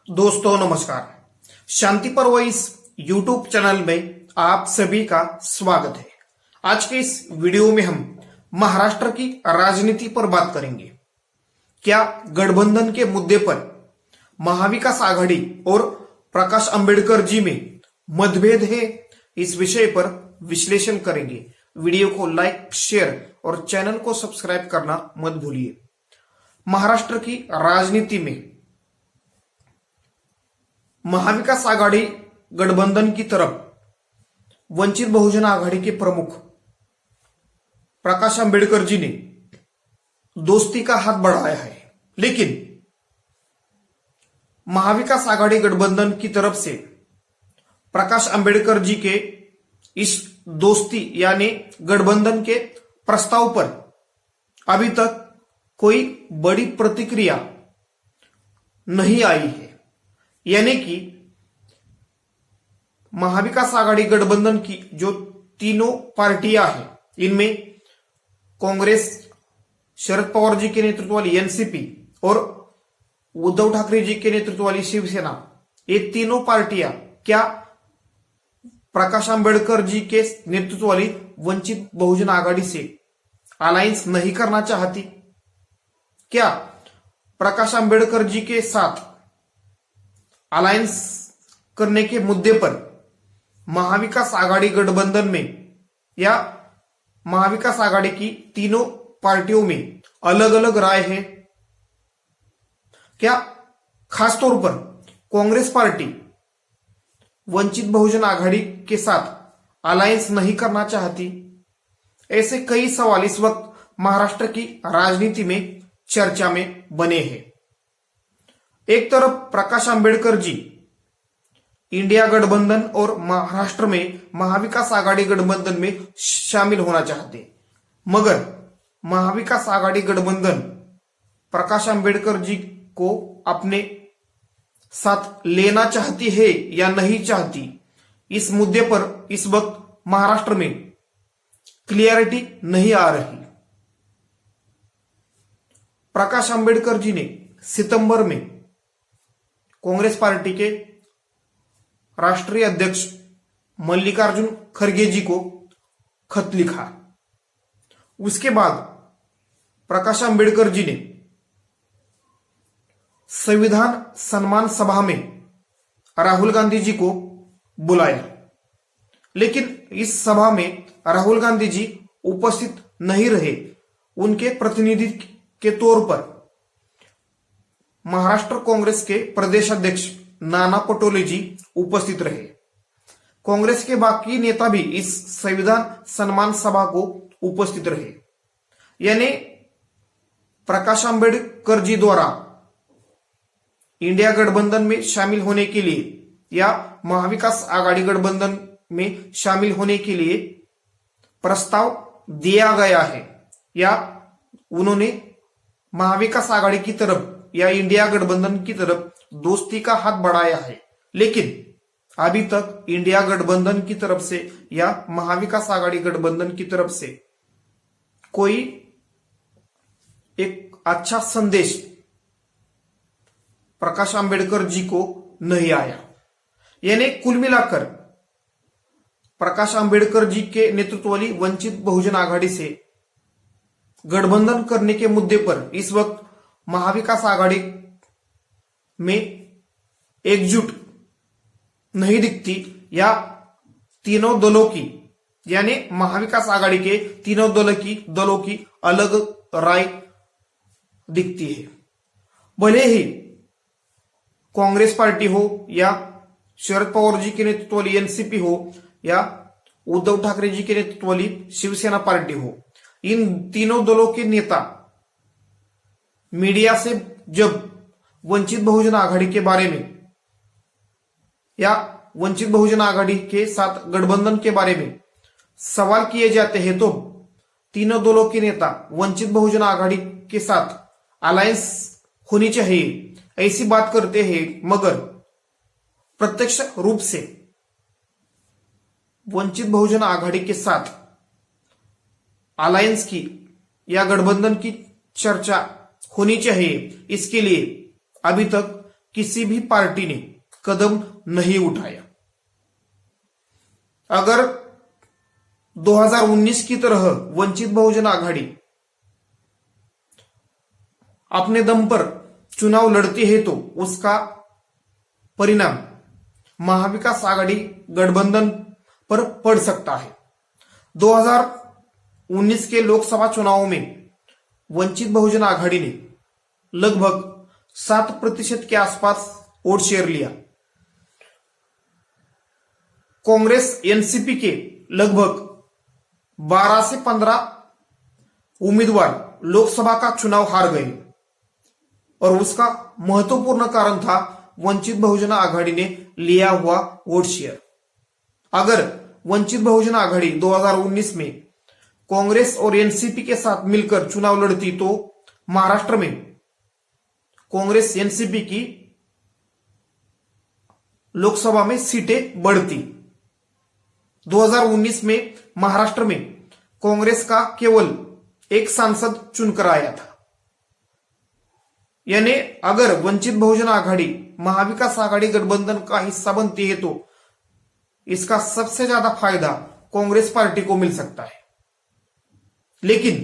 दोस्तों नमस्कार। शांति पर्व इस यूट्यूब चैनल में आप सभी का स्वागत है। आज के इस वीडियो में हम महाराष्ट्र की राजनीति पर बात करेंगे। क्या गठबंधन के मुद्दे पर महाविकास आघाड़ी और प्रकाश अंबेडकर जी में मतभेद है? इस विषय पर विश्लेषण करेंगे। वीडियो को लाइक, शेयर और चैनल को सब्सक्राइब करना मत भूलिए। महाराष्ट्र की राजनीति में महाविकास आघाड़ी गठबंधन की तरफ वंचित बहुजन आघाड़ी के प्रमुख प्रकाश अंबेडकर जी ने दोस्ती का हाथ बढ़ाया है, लेकिन महाविकास आघाड़ी गठबंधन की तरफ से प्रकाश अंबेडकर जी के इस दोस्ती यानी गठबंधन के प्रस्ताव पर अभी तक कोई बड़ी प्रतिक्रिया नहीं आई है। यानी कि महाविकास आघाड़ी गठबंधन की जो तीनों पार्टियां हैं, इनमें कांग्रेस, शरद पवार जी के नेतृत्व वाली एनसीपी और उद्धव ठाकरे जी के नेतृत्व वाली शिवसेना, ये तीनों पार्टियां क्या प्रकाश अंबेडकर जी के नेतृत्व वाली वंचित बहुजन आघाड़ी से अलायंस नहीं करना चाहती? क्या प्रकाश अंबेडकर जी के साथ अलायंस करने के मुद्दे पर महाविकास आघाड़ी गठबंधन में या महाविकास आघाड़ी की तीनों पार्टियों में अलग अलग राय है? क्या खासतौर पर कांग्रेस पार्टी वंचित बहुजन आघाड़ी के साथ अलायंस नहीं करना चाहती? ऐसे कई सवाल इस वक्त महाराष्ट्र की राजनीति में चर्चा में बने हैं। एक तरफ प्रकाश अंबेडकर जी इंडिया गठबंधन और महाराष्ट्र में महाविकास आघाड़ी गठबंधन में शामिल होना चाहते, मगर महाविकास आघाड़ी गठबंधन प्रकाश अंबेडकर जी को अपने साथ लेना चाहती है या नहीं चाहती, इस मुद्दे पर इस वक्त महाराष्ट्र में क्लियरिटी नहीं आ रही। प्रकाश अंबेडकर जी ने सितंबर में कांग्रेस पार्टी के राष्ट्रीय अध्यक्ष मल्लिकार्जुन खड़गे जी को खत लिखा। उसके बाद प्रकाश अंबेडकर जी ने संविधान सम्मान सभा में राहुल गांधी जी को बुलाया, लेकिन इस सभा में राहुल गांधी जी उपस्थित नहीं रहे। उनके प्रतिनिधि के तौर पर महाराष्ट्र कांग्रेस के प्रदेश अध्यक्ष नाना पटोले जी उपस्थित रहे। कांग्रेस के बाकी नेता भी इस संविधान सम्मान सभा को उपस्थित रहे। यानी प्रकाश अंबेडकर जी द्वारा इंडिया गठबंधन में शामिल होने के लिए या महाविकास आघाड़ी गठबंधन में शामिल होने के लिए प्रस्ताव दिया गया है या उन्होंने महाविकास आघाड़ी की तरफ या इंडिया गठबंधन की तरफ दोस्ती का हाथ बढ़ाया है, लेकिन अभी तक इंडिया गठबंधन की तरफ से या महाविकास आघाड़ी गठबंधन की तरफ से कोई एक अच्छा संदेश प्रकाश अंबेडकर जी को नहीं आया। यानी कुल मिलाकर प्रकाश अंबेडकर जी के नेतृत्व वाली वंचित बहुजन आघाड़ी से गठबंधन करने के मुद्दे पर इस वक्त महाविकास आघाड़ी में एकजुट नहीं दिखती, या तीनों दलों की यानी महाविकास आघाड़ी के तीनों दलों की अलग राय दिखती है। भले ही कांग्रेस पार्टी हो या शरद पवार जी के नेतृत्व वाली एनसीपी हो या उद्धव ठाकरे जी के नेतृत्व वाली शिवसेना पार्टी हो, इन तीनों दलों के नेता मीडिया से जब वंचित बहुजन आघाड़ी के बारे में या वंचित बहुजन आघाड़ी के साथ गठबंधन के बारे में सवाल किए जाते हैं, तो तीनों दलों के नेता वंचित बहुजन आघाड़ी के साथ अलायंस होनी चाहिए ऐसी बात करते हैं, मगर प्रत्यक्ष रूप से वंचित बहुजन आघाड़ी के साथ अलायंस की या गठबंधन की चर्चा होनी चाहिए, इसके लिए अभी तक किसी भी पार्टी ने कदम नहीं उठाया। अगर 2019 की तरह वंचित बहुजन आघाड़ी अपने दम पर चुनाव लड़ती है तो उसका परिणाम महाविकास आघाड़ी गठबंधन पर पड़ सकता है। 2019 के लोकसभा चुनावों में वंचित बहुजन आघाड़ी ने लगभग 7% के आसपास वोट शेयर लिया। कांग्रेस एनसीपी के लगभग 12 से 15 उम्मीदवार लोकसभा का चुनाव हार गए और उसका महत्वपूर्ण कारण था वंचित बहुजन आघाड़ी ने लिया हुआ वोट शेयर। अगर वंचित बहुजन आघाड़ी 2019 में कांग्रेस और एनसीपी के साथ मिलकर चुनाव लड़ती तो महाराष्ट्र में कांग्रेस एनसीपी की लोकसभा में सीटें बढ़ती। 2019 में महाराष्ट्र में कांग्रेस का केवल एक सांसद चुनकर आया था। यानी अगर वंचित बहुजन आघाड़ी महाविकास आघाड़ी गठबंधन का हिस्सा बनती है तो इसका सबसे ज्यादा फायदा कांग्रेस पार्टी को मिल सकता है। लेकिन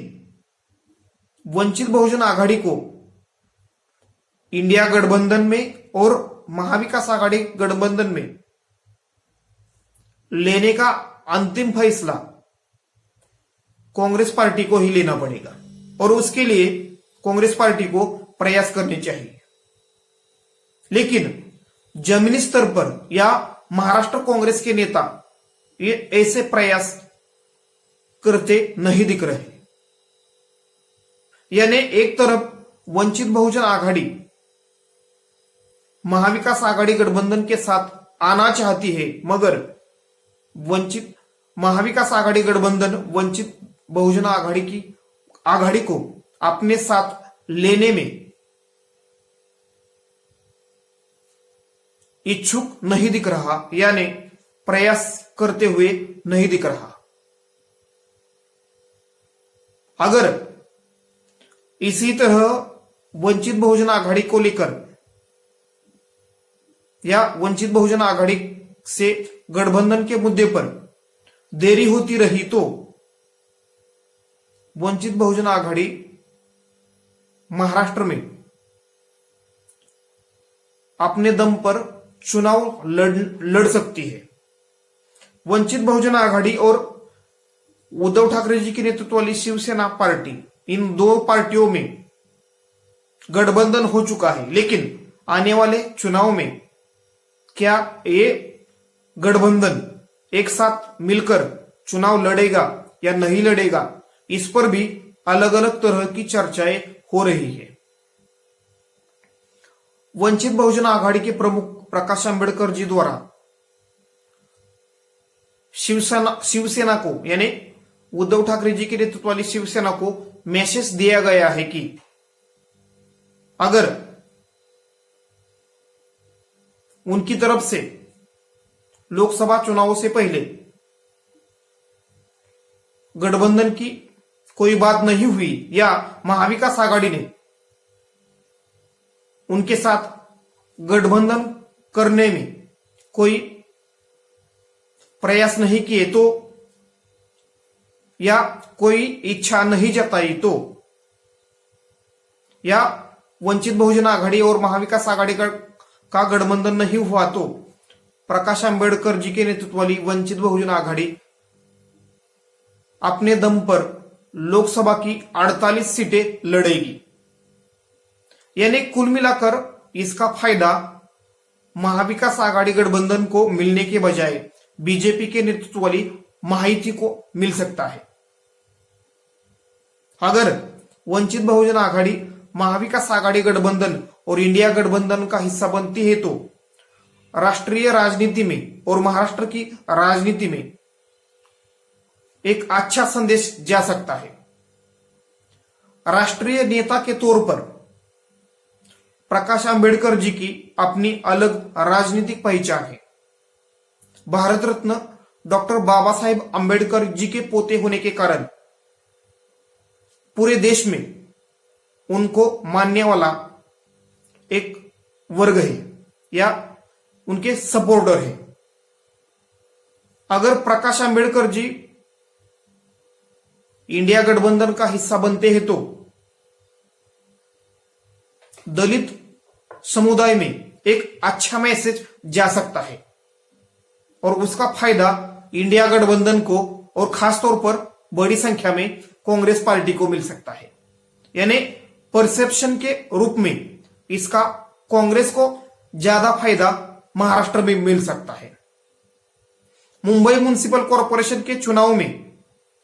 वंचित बहुजन आघाड़ी को इंडिया गठबंधन में और महाविकास आघाड़ी गठबंधन में लेने का अंतिम फैसला कांग्रेस पार्टी को ही लेना पड़ेगा और उसके लिए कांग्रेस पार्टी को प्रयास करने चाहिए। लेकिन जमीनी स्तर पर या महाराष्ट्र कांग्रेस के नेता ये ऐसे प्रयास करते नहीं दिख रहे। यानी एक तरफ वंचित बहुजन आघाड़ी महाविकास आघाड़ी गठबंधन के साथ आना चाहती है, मगर वंचित महाविकास आघाड़ी गठबंधन वंचित बहुजन आघाड़ी को अपने साथ लेने में इच्छुक नहीं दिख रहा, यानी प्रयास करते हुए नहीं दिख रहा। अगर इसी तरह वंचित बहुजन आघाड़ी को लेकर या वंचित बहुजन आघाड़ी से गठबंधन के मुद्दे पर देरी होती रही तो वंचित बहुजन आघाड़ी महाराष्ट्र में अपने दम पर चुनाव लड़ सकती है। वंचित बहुजन आघाड़ी और उद्धव ठाकरे जी के नेतृत्व वाली शिवसेना पार्टी, इन दो पार्टियों में गठबंधन हो चुका है। लेकिन आने वाले चुनाव में क्या ये गठबंधन एक साथ मिलकर चुनाव लड़ेगा या नहीं लड़ेगा, इस पर भी अलग अलग तरह की चर्चाएं हो रही है। वंचित बहुजन आघाड़ी के प्रमुख प्रकाश आंबेडकर जी द्वारा शिवसेना को यानी उद्धव ठाकरे जी के नेतृत्व वाली शिवसेना को मैसेज दिया गया है कि अगर उनकी तरफ से लोकसभा चुनावों से पहले गठबंधन की कोई बात नहीं हुई या महाविकास आघाड़ी ने उनके साथ गठबंधन करने में कोई प्रयास नहीं किए तो या कोई इच्छा नहीं जताई तो या वंचित बहुजन आघाड़ी और महाविकास आघाड़ी का गठबंधन नहीं हुआ तो प्रकाश आंबेडकर जी के नेतृत्व वाली वंचित बहुजन आघाड़ी अपने दम पर लोकसभा की 48 सीटें लड़ेगी। यानी कुल मिलाकर इसका फायदा महाविकास आघाड़ी गठबंधन को मिलने के बजाय बीजेपी के नेतृत्व वाली महायुति को मिल सकता है। अगर वंचित बहुजन आघाड़ी महाविकास आघाड़ी गठबंधन और इंडिया गठबंधन का हिस्सा बनती है तो राष्ट्रीय राजनीति में और महाराष्ट्र की राजनीति में एक अच्छा संदेश जा सकता है। राष्ट्रीय नेता के तौर पर प्रकाश आंबेडकर जी की अपनी अलग राजनीतिक पहचान है। भारत रत्न डॉक्टर बाबा साहेब आंबेडकर जी के पोते होने के कारण पूरे देश में उनको मानने वाला एक वर्ग है या उनके सपोर्टर है। अगर प्रकाश आंबेडकर जी इंडिया गठबंधन का हिस्सा बनते हैं तो दलित समुदाय में एक अच्छा मैसेज जा सकता है और उसका फायदा इंडिया गठबंधन को और खासतौर पर बड़ी संख्या में कांग्रेस पार्टी को मिल सकता है। यानी परसेप्शन के रूप में इसका कांग्रेस को ज्यादा फायदा महाराष्ट्र में मिल सकता है। मुंबई म्युनिसिपल कॉरपोरेशन के चुनाव में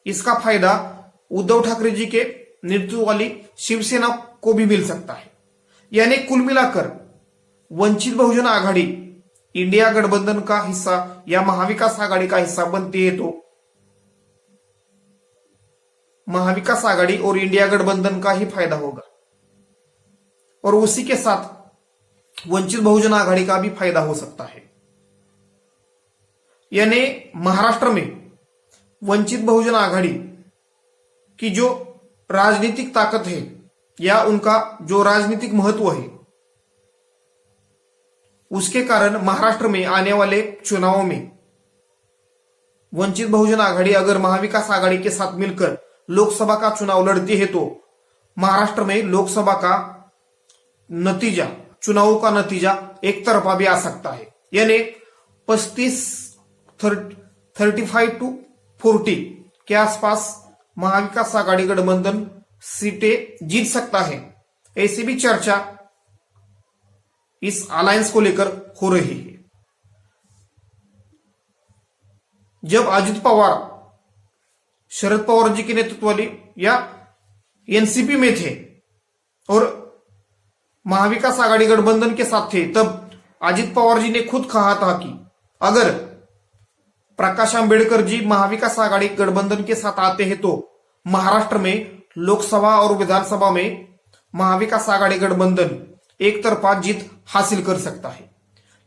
इसका फायदा उद्धव ठाकरे जी के नेतृत्व वाली शिवसेना को भी मिल सकता है। यानी कुल मिलाकर वंचित बहुजन आघाड़ी इंडिया गठबंधन का हिस्सा या महाविकास आघाड़ी का हिस्सा बनती है तो महाविकास आघाड़ी और इंडिया गठबंधन का ही फायदा होगा और उसी के साथ वंचित बहुजन आघाड़ी का भी फायदा हो सकता है। यानी महाराष्ट्र में वंचित बहुजन आघाड़ी की जो राजनीतिक ताकत है या उनका जो राजनीतिक महत्व है उसके कारण महाराष्ट्र में आने वाले चुनावों में वंचित बहुजन आघाड़ी अगर महाविकास आघाड़ी के साथ मिलकर लोकसभा का चुनाव लड़ती है तो महाराष्ट्र में लोकसभा का नतीजा, चुनावों का नतीजा एक तरफा भी आ सकता है। यानी 35 टू 40 के आसपास महाविकास आघाड़ी गठबंधन सीटें जीत सकता है, ऐसी भी चर्चा इस अलायंस को लेकर हो रही है। जब अजित पवार शरद पवार जी के नेतृत्व वाली या एनसीपी में थे और महाविकास आघाड़ी गठबंधन के साथ थे, तब अजित पवार जी ने खुद कहा था कि अगर प्रकाश आंबेडकर जी महाविकास आघाड़ी गठबंधन के साथ आते हैं तो महाराष्ट्र में लोकसभा और विधानसभा में महाविकास आघाड़ी गठबंधन एक तरफा जीत हासिल कर सकता है।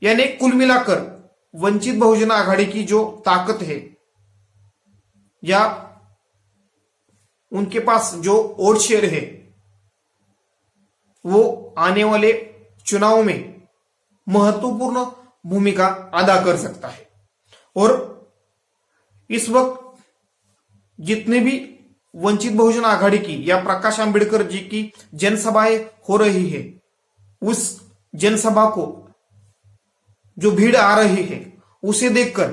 यानी कुल मिलाकर वंचित बहुजन आघाड़ी की जो ताकत है या उनके पास जो वोट शेयर है वो आने वाले चुनाव में महत्वपूर्ण भूमिका अदा कर सकता है। और इस वक्त जितने भी वंचित बहुजन आघाड़ी की या प्रकाश आंबेडकर जी की जनसभाएं हो रही है, उस जनसभा को जो भीड़ आ रही है उसे देखकर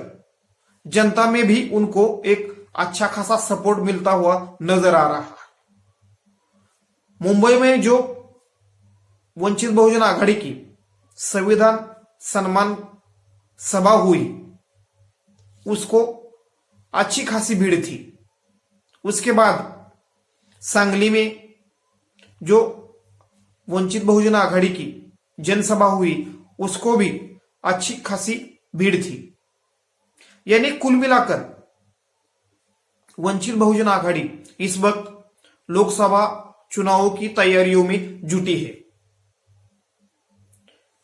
जनता में भी उनको एक अच्छा खासा सपोर्ट मिलता हुआ नजर आ रहा है। मुंबई में जो वंचित बहुजन आघाड़ी की संविधान सम्मान सभा हुई उसको अच्छी खासी भीड़ थी। उसके बाद सांगली में जो वंचित बहुजन आघाड़ी की जनसभा हुई उसको भी अच्छी खासी भीड़ थी। यानी कुल मिलाकर वंचित बहुजन आघाड़ी इस वक्त लोकसभा चुनावों की तैयारियों में जुटी है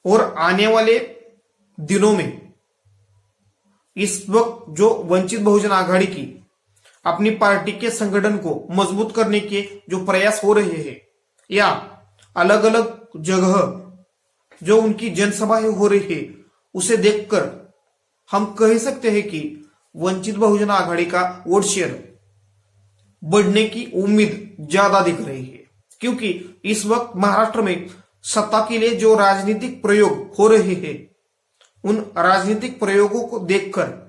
और आने वाले दिनों में इस वक्त जो वंचित बहुजन आघाड़ी की अपनी पार्टी के संगठन को मजबूत करने के जो प्रयास हो रहे हैं या अलग अलग जगह जो उनकी जनसभाएं हो रही है उसे देखकर हम कह सकते हैं कि वंचित बहुजन आघाड़ी का वोट शेयर बढ़ने की उम्मीद ज्यादा दिख रही है, क्योंकि इस वक्त महाराष्ट्र में सत्ता के लिए जो राजनीतिक प्रयोग हो रहे हैं उन राजनीतिक प्रयोगों को देखकर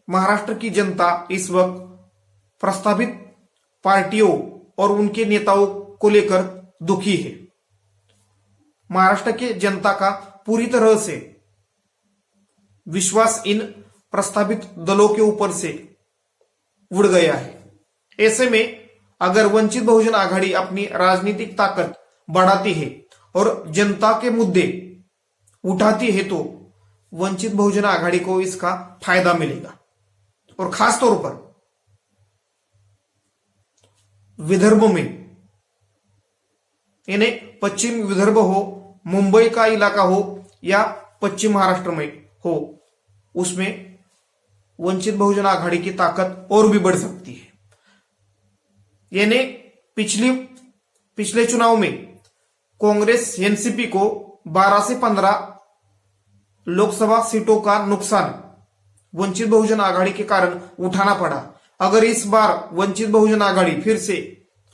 महाराष्ट्र की जनता इस वक्त प्रस्तावित पार्टियों और उनके नेताओं को लेकर दुखी है। महाराष्ट्र के जनता का पूरी तरह से विश्वास इन प्रस्तावित दलों के ऊपर से उड़ गया है। ऐसे में अगर वंचित बहुजन आघाड़ी अपनी राजनीतिक ताकत बढ़ाती है और जनता के मुद्दे उठाती है तो वंचित बहुजन आघाड़ी को इसका फायदा मिलेगा। और खास तौर पर विदर्भ में, यानी पश्चिम विदर्भ हो, मुंबई का इलाका हो या पश्चिम महाराष्ट्र में हो, उसमें वंचित बहुजन आघाड़ी की ताकत और भी बढ़ सकती है। यानी पिछले चुनाव में कांग्रेस एनसीपी को 12 से 15 लोकसभा सीटों का नुकसान वंचित बहुजन आघाड़ी के कारण उठाना पड़ा। अगर इस बार वंचित बहुजन आघाड़ी फिर से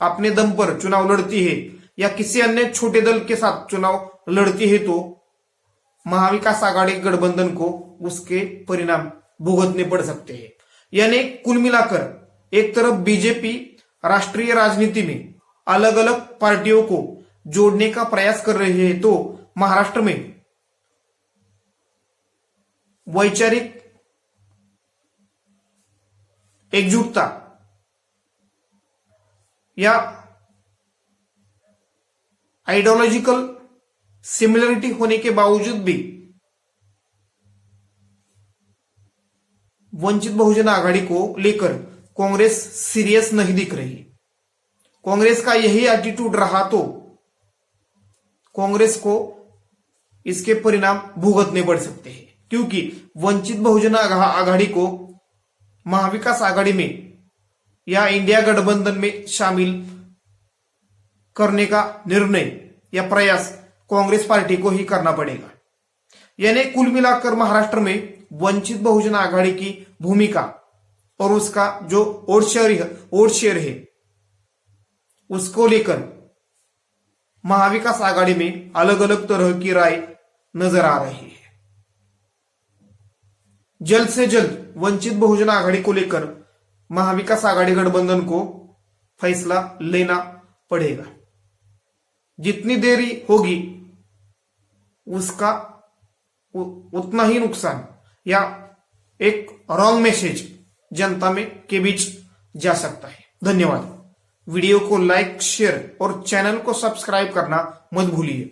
अपने दम पर चुनाव लड़ती है या किसी अन्य छोटे दल के साथ चुनाव लड़ती है तो महाविकास आघाड़ी गठबंधन को उसके परिणाम भुगतने पड़ सकते हैं। यानी कुल मिलाकर एक तरफ बीजेपी राष्ट्रीय राजनीति में अलग अलग पार्टियों को जोड़ने का प्रयास कर रही है तो महाराष्ट्र में वैचारिक एकजुटता या आइडियोलॉजिकल सिमिलरिटी होने के बावजूद भी वंचित बहुजन आघाड़ी को लेकर कांग्रेस सीरियस नहीं दिख रही। कांग्रेस का यही एटीट्यूड रहा तो कांग्रेस को इसके परिणाम भुगतने पड़ सकते हैं, क्योंकि वंचित बहुजन आघाड़ी को महाविकास आघाड़ी में या इंडिया गठबंधन में शामिल करने का निर्णय या प्रयास कांग्रेस पार्टी को ही करना पड़ेगा। यानी कुल मिलाकर महाराष्ट्र में वंचित बहुजन आघाड़ी की भूमिका और उसका जो वोट शेयर है उसको लेकर महाविकास आघाड़ी में अलग अलग तरह की राय नजर आ रही है। जल्द से जल्द वंचित बहुजन आघाड़ी को लेकर महाविकास आघाड़ी गठबंधन को फैसला लेना पड़ेगा। जितनी देरी होगी उसका उतना ही नुकसान या एक रॉन्ग मैसेज जनता में के बीच जा सकता है। धन्यवाद। वीडियो को लाइक, शेयर और चैनल को सब्सक्राइब करना मत भूलिए।